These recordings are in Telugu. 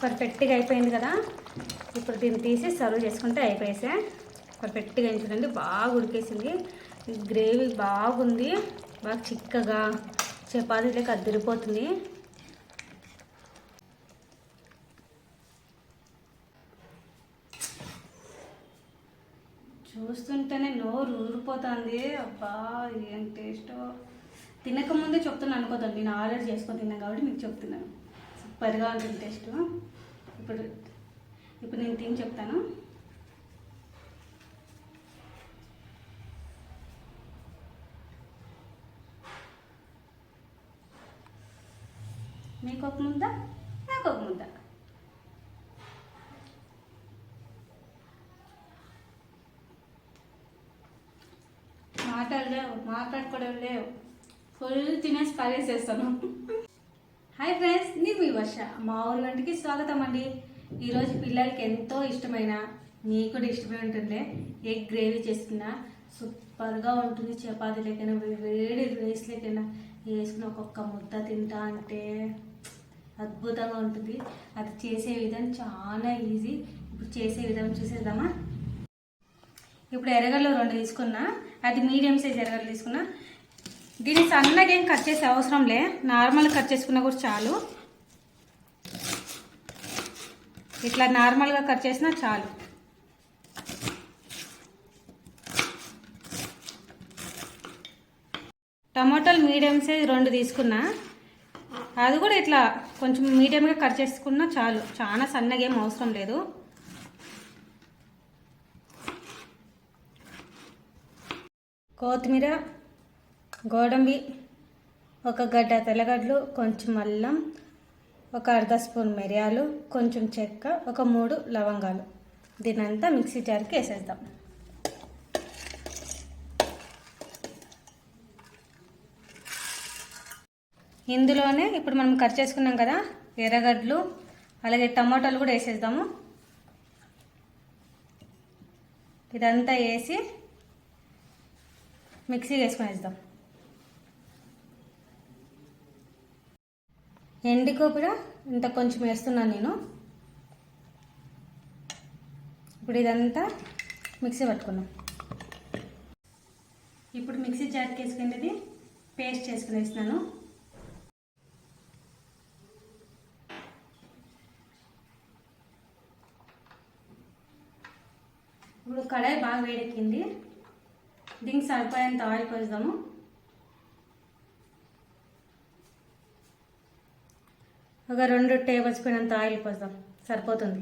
పర్ఫెక్ట్గా అయిపోయింది కదా. ఇప్పుడు దీన్ని తీసి సర్వ్ చేసుకుంటే అయిపోయేసే. పర్ఫెక్ట్గా అయింది చూడండి, బాగా ఉడికేసింది. గ్రేవీ బాగుంది, బాగా చిక్కగా చపాతీలోకి అద్దరిపోతుంది. చూస్తుంటేనే నోరు ఊరిపోతుంది. అబ్బా ఏం టేస్టో. తినకముందే చెప్తున్నాను అనుకోదండి, నేను ఆర్డర్ చేసుకొని తిన్నాను కాబట్టి మీకు చెప్తున్నాను. సూపర్గా ఉంటుంది టేస్ట్. ఇప్పుడు నేను తిని చెప్తాను. మీకు ఒక ముద్ద, నాకు ఒక ముద్ద. మాట్లాడుకోవడం లేవు, ఫుల్ తినేసి పరేసేస్తాను. హాయ్ ఫ్రెండ్స్, నేను మీ వర్ష. మా ఊరి వంటికి స్వాగతం అండి. ఈరోజు పిల్లలకి ఎంతో ఇష్టమైన, మీకు కూడా ఇష్టమై ఉంటుంది, ఎగ్ గ్రేవీ చేసుకున్నా. సూపర్గా ఉంటుంది. చపాతీలకైనా వేడి రైస్లకైనా వేసుకుని ఒక్కొక్క ముద్ద తింటా అంటే అద్భుతంగా ఉంటుంది. అది చేసే విధానం చాలా ఈజీ. ఇప్పుడు చేసే విధానం చూసేద్దామా. ఇప్పుడు ఎర్రగడ్డలు 2 తీసుకున్నా, అది మీడియం సైజ్ ఎర్రగడ్డలు తీసుకున్నా. దీన్ని సన్నగా ఏం కట్ చేసే అవసరం లే, నార్మల్ కట్ చేసుకున్నా కూడా చాలు. ఇట్లా నార్మల్గా కట్ చేసినా చాలు. టమాటాలు మీడియం సైజ్ 2 తీసుకున్నా, అది కూడా ఇట్లా కొంచెం మీడియంగా కట్ చేసుకున్నా చాలు, చాలా సన్నగా ఏం అవసరం లేదు. కొత్తిమీర, గోడంబి, 1 గడ్డ తెల్లగడ్డలు, కొంచెం అల్లం, 1 అర్ధ స్పూన్ మిరియాలు, కొంచెం చెక్క, 1 3 లవంగాలు. దీనంతా మిక్సీ జార్కి వేసేద్దాం. ఇందులోనే ఇప్పుడు మనం కట్ చేసుకున్నాం కదా ఎర్రగడ్డలు, అలాగే టమాటాలు కూడా వేసేద్దాము. ఇదంతా వేసి మిక్సీ వేసుకునేద్దాం. ఎండు కొబ్బరి ఇంత కొంచెం వేస్తున్నాను నేను. ఇప్పుడు ఇదంతా మిక్సీ పట్టుకున్నాం. ఇప్పుడు మిక్సీ జార్కి వేసుకునేది పేస్ట్ చేసుకుని వేస్తున్నాను. ఇప్పుడు కడాయి బాగా వేడెక్కింది, దీనికి సరిపోయేంత ఆయిల్ పోస్తాము. ఒక 2 టేబుల్ స్పూన్ అంత ఆయిల్ పోస్తాం, సరిపోతుంది.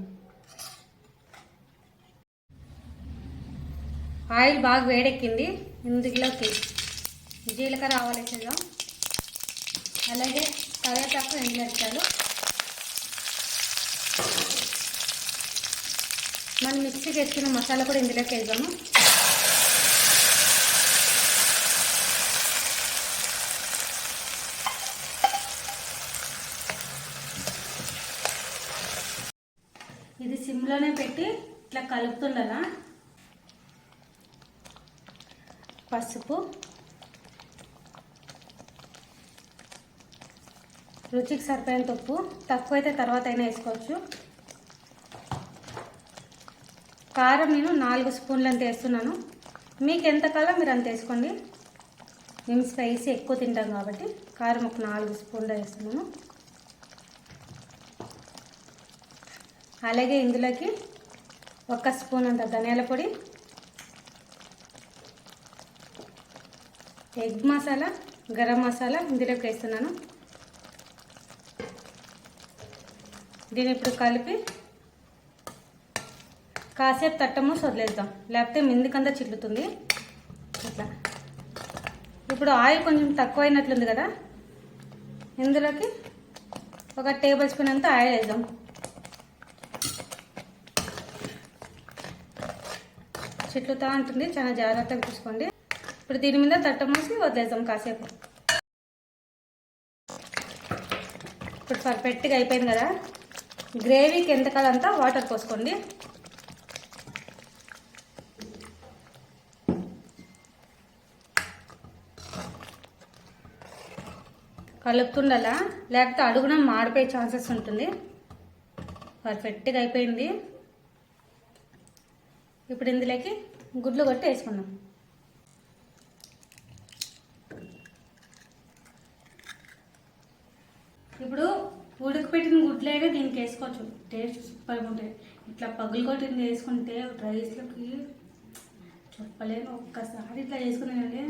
ఆయిల్ బాగా వేడెక్కింది, ఇందులోకి జీలకర్ర ఆవాలు వేసేద్దాం. అలాగే కరివేపాకు, ఎండుమిరపకాయలు. మనం మిక్సీకి వేసుకున్న మసాలా కూడా ఇందులోకి వేద్దాము. ఇది సిమ్లోనే పెట్టి ఇట్లా కలుపుతుండాలా. పసుపు, రుచికి సరిపోయేంత ఉప్పు, తక్కువైతే తర్వాత అయినా వేసుకోవచ్చు. కారం నేను 4 స్పూన్లు అంత వేస్తున్నాను, మీకు ఎంత కాలం మీరు అంత వేసుకోండి. మేము స్పైసీ ఎక్కువ తింటాం కాబట్టి కారం ఒక 4 స్పూన్లు వేస్తున్నాను. అలాగే ఇందులోకి 1 స్పూన్ అంత ధనియాల పొడి, ఎగ్ మసాలా, గరం మసాలా ఇందులోకి వేస్తున్నాను. దీన్ని ఇప్పుడు కలిపి కాసేపు తట్టము వదిలేద్దాం, లేకపోతే మిందుకంతా చిల్లుతుంది. ఇట్లా ఇప్పుడు ఆయిల్ కొంచెం తక్కువ అయినట్లుంది కదా, ఇందులోకి 1 టేబుల్ స్పూన్ అంతా ఆయిల్ వేద్దాం. చిట్లుతా ఉంటుంది, చాలా జాగ్రత్తగా చూసుకోండి. ఇప్పుడు దీని మీద తట్ట మూసి వదిలేద్దాం కాసేపు. ఇప్పుడు పర్ఫెక్ట్గా అయిపోయింది కదా. గ్రేవీకి ఎంత కాదంతా వాటర్ పోసుకోండి. కలుపుతుండాలా, లేకపోతే అడుగున మాడిపోయే ఛాన్సెస్ ఉంటుంది. పర్ఫెక్ట్గా అయిపోయింది. ఇప్పుడు ఇందులోకి గుడ్లు కొట్టి వేసుకుందాం. ఇప్పుడు ఉడకపెట్టిన గుడ్లైనా దీనికి వేసుకోవచ్చు, టేస్ట్ సూపర్గా ఉంటుంది. ఇట్లా పగులు కొట్టింది వేసుకుంటే రైస్లోకి చెప్పలేను. ఒక్కసారి ఇట్లా చేసుకున్నానంటే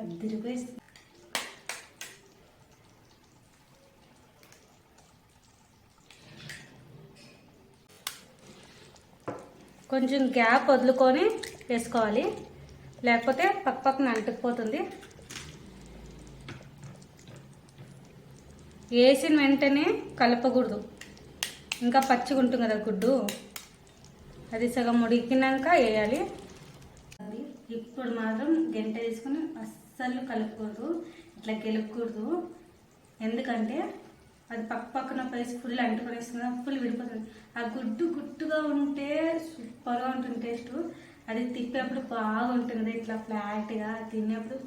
అదిరిపోయి. కొంచెం గ్యాప్ వదులుకొని వేసుకోవాలి, లేకపోతే పక్కన అంటుకుపోతుంది. వేసిన వెంటనే కలపకూడదు, ఇంకా పచ్చిగా ఉంటుంది కదా గుడ్డు, అది సగం ఉడికినాక వేయాలి. ఇప్పుడు మాత్రం గంట తీసుకొని అస్సలు కలపకూడదు, ఇట్లా గెలపకూడదు. ఎందుకంటే అది పక్కన పైసి ఫుల్ అంటుకొనేస్తుంది, ఫుల్ విడిపోతుంది. ఆ గుడ్డు గుట్టుగా ఉంటే సూపర్గా ఉంటుంది టేస్ట్. అది తిప్పేప్పుడు బాగుంటుంది, ఇట్లా ఫ్లాట్గా తినేప్పుడు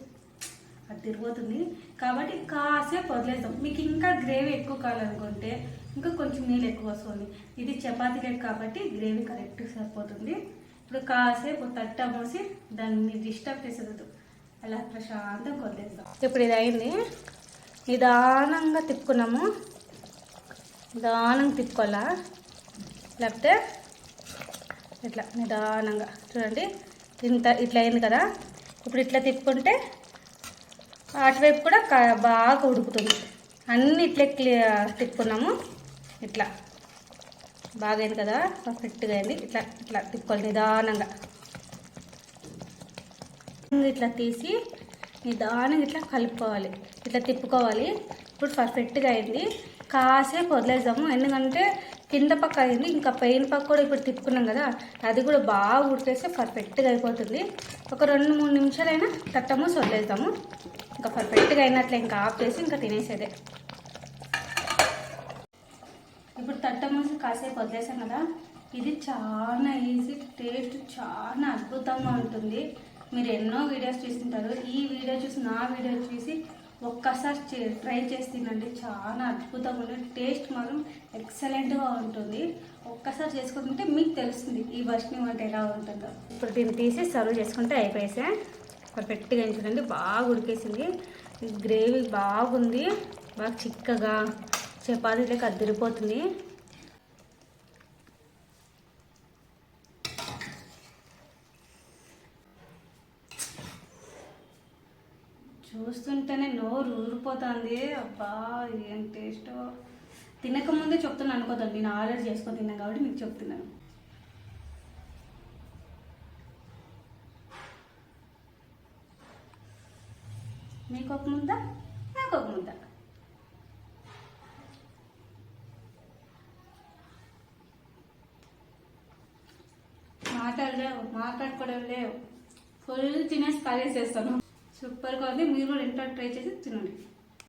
అది తిరిగిపోతుంది. కాబట్టి కాసేపు వదిలేస్తాం. మీకు ఇంకా గ్రేవీ ఎక్కువ కావాలనుకుంటే ఇంకా కొంచెం నీళ్ళు ఎక్కువ వస్తుంది. ఇది చపాతీ లెక్క కాబట్టి గ్రేవీ కరెక్ట్గా సరిపోతుంది. ఇప్పుడు కాసేపు తట్ట మూసి దాన్ని డిస్టర్బ్ చేసేది అలా ప్రశాంతంగా వదిలేస్తాం. ఇప్పుడు ఇది అయింది, నిదానంగా తిప్పుకున్నాము. నిదానంగా తిప్పుకోవాలా, లేకపోతే ఇట్లా నిదానంగా చూడండి. ఇట్లా అయింది కదా. ఇప్పుడు ఇట్లా తిప్పుకుంటే అటువైపు కూడా బాగా ఉడుకుతుంది. అన్నీ ఇట్లా తిప్పుకున్నాము, ఇట్లా బాగా అయింది కదా, పర్ఫెక్ట్గా అయింది. ఇట్లా ఇట్లా తిప్పుకోవాలి నిదానంగా. ఇట్లా తీసి నిదానంగా ఇట్లా కలుపుకోవాలి, ఇట్లా తిప్పుకోవాలి. ఇప్పుడు పర్ఫెక్ట్గా అయింది. కాసేపు వదిలేద్దాము, ఎందుకంటే కింద పక్క అయింది, ఇంకా పైన పక్క కూడా ఇప్పుడు తిప్పుకున్నాం కదా, అది కూడా బాగా ఉడికేస్తే పర్ఫెక్ట్గా అయిపోతుంది. ఒక 2-3 నిమిషాలైనా తట్టమూసి వదిలేద్దాము. ఇంకా పర్ఫెక్ట్గా అయినట్లే, ఇంకా ఆఫ్ చేసి ఇంకా తినేసేదే. ఇప్పుడు తట్టమూసి కాసేపు వదిలేసాం కదా. ఇది చాలా ఈజీ, టేస్ట్ చాలా అద్భుతంగా ఉంటుంది. మీరు ఎన్నో వీడియోస్ చూస్తుంటారు, ఈ వీడియో చూసి నా వీడియో చూసి ఒక్కసారి ట్రై చేసి తినండి. చాలా అద్భుతంగా ఉంటుంది, టేస్ట్ మాత్రం ఎక్సలెంట్గా ఉంటుంది. ఒక్కసారి చేసుకుంటుంటే మీకు తెలుస్తుంది ఈ వర్షిని వంట ఎలా ఉంటుందో. ఇప్పుడు దీన్ని తీసి సర్వ్ చేసుకుంటే అయిపోయేసా. పర్ఫెక్ట్గా చూడండి, బాగా ఉడికేసింది. గ్రేవీ బాగుంది, బాగా చిక్కగా చపాతీలకు అదిరిపోతుంది. చూస్తుంటేనే నోరు ఊరిపోతుంది. అబ్బా ఏం టేస్ట్! తినకముందే చెప్తున్నాను అనుకోదండి, నేను ఆర్డర్ చేసుకొని తిన్నాను కాబట్టి మీకు చెప్తున్నాను. మీకు ఒక ముద్ద, నాకు ఒక ముద్ద. మాట్లాడుకోవడం లేవు, ఫుల్ తినేసి ఖాళీ చేస్తాను. సూపర్గా ఉంది, మీరు కూడా ఇంట్లో ట్రై చేసి తినండి.